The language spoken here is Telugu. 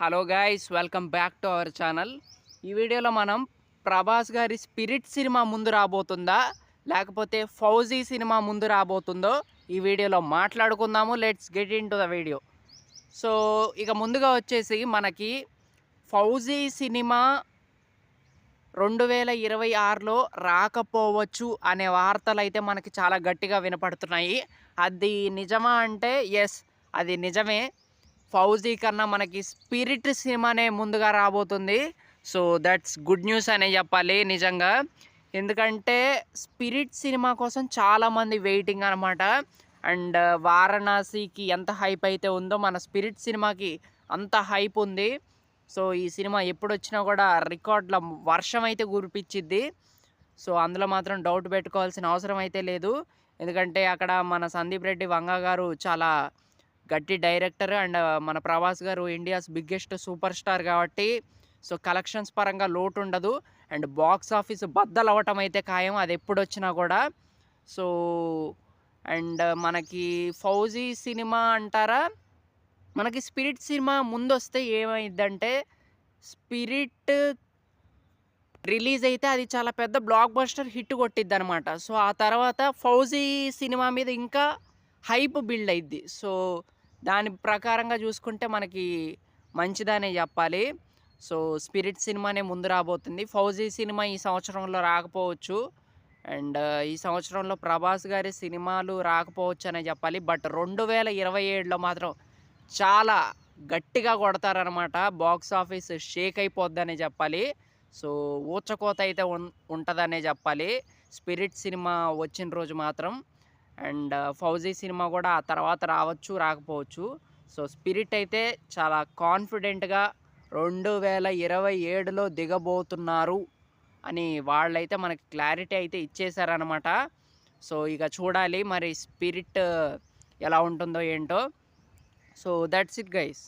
Hello guys, welcome back to our channel. ఈ వీడియోలో మనం ప్రభాస్ గారి స్పిరిట్ సినిమా ముందు రాబోతుందా, లేకపోతే ఫౌజీ సినిమా ముందు రాబోతుందో ఈ వీడియోలో మాట్లాడుకుందాము. Let's get in to the video. So ఇక ముందుగా వచ్చేసి మనకి ఫౌజీ సినిమా 2026లో రాకపోవచ్చు అనే వార్తలు అయితే మనకి చాలా గట్టిగా వినపడుతున్నాయి. అది నిజమా అంటే ఎస్, అది నిజమే. ఫౌజీ కన్నా మనకి స్పిరిట్ సినిమానే ముందుగా రాబోతుంది. సో దట్స్ గుడ్ న్యూస్ అనే చెప్పాలి నిజంగా. ఎందుకంటే స్పిరిట్ సినిమా కోసం చాలామంది వెయిటింగ్ అనమాట. అండ్ వారణాసికి ఎంత హైప్ అయితే ఉందో మన స్పిరిట్ సినిమాకి అంత హైప్ ఉంది. సో ఈ సినిమా ఎప్పుడు వచ్చినా కూడా రికార్డుల వర్షం అయితే కురిపించిద్ది. సో అందులో మాత్రం డౌట్ పెట్టుకోవాల్సిన అవసరం అయితే లేదు. ఎందుకంటే అక్కడ మన సందీప్ రెడ్డి వంగ గారు చాలా గట్టి డైరెక్టర్ అండ్ మన ప్రభాస్ గారు ఇండియాస్ బిగ్గెస్ట్ సూపర్ స్టార్ కాబట్టి సో కలెక్షన్స్ పరంగా లోటు ఉండదు. అండ్ బాక్స్ ఆఫీస్ బద్దలవ్వటం అయితే ఖాయం, అది ఎప్పుడు వచ్చినా కూడా. సో అండ్ మనకి ఫౌజీ సినిమా అంటారా, మనకి స్పిరిట్ సినిమా ముందు వస్తే ఏమైందంటే, స్పిరిట్ రిలీజ్ అయితే అది చాలా పెద్ద బ్లాక్ బస్టర్ హిట్ కొట్టిద్ది అనమాట. సో ఆ తర్వాత ఫౌజీ సినిమా మీద ఇంకా హైప్ బిల్డ్ అయింది. సో దాని ప్రకారంగా చూసుకుంటే మనకి మంచిదనే చెప్పాలి. సో స్పిరిట్ సినిమానే ముందు రాబోతుంది. ఫౌజీ సినిమా ఈ సంవత్సరంలో రాకపోవచ్చు. అండ్ ఈ సంవత్సరంలో ప్రభాస్ గారి సినిమాలు రాకపోవచ్చు అనే చెప్పాలి. బట్ 2027లో మాత్రం చాలా గట్టిగా కొడతారనమాట. బాక్స్ ఆఫీస్ షేక్ అయిపోద్దనే చెప్పాలి. సో ఊచకోత అయితే ఉంటుందనే చెప్పాలి స్పిరిట్ సినిమా వచ్చిన రోజు మాత్రం. అండ్ ఫౌజీ సినిమా కూడా ఆ తర్వాత రావచ్చు, రాకపోవచ్చు. సో స్పిరిట్ అయితే చాలా కాన్ఫిడెంట్గా 2027లో దిగబోతున్నారు అని వాళ్ళైతే మనకి క్లారిటీ అయితే ఇచ్చేశారనమాట. సో ఇక చూడాలి మరి స్పిరిట్ ఎలా ఉంటుందో ఏంటో. So that's it guys.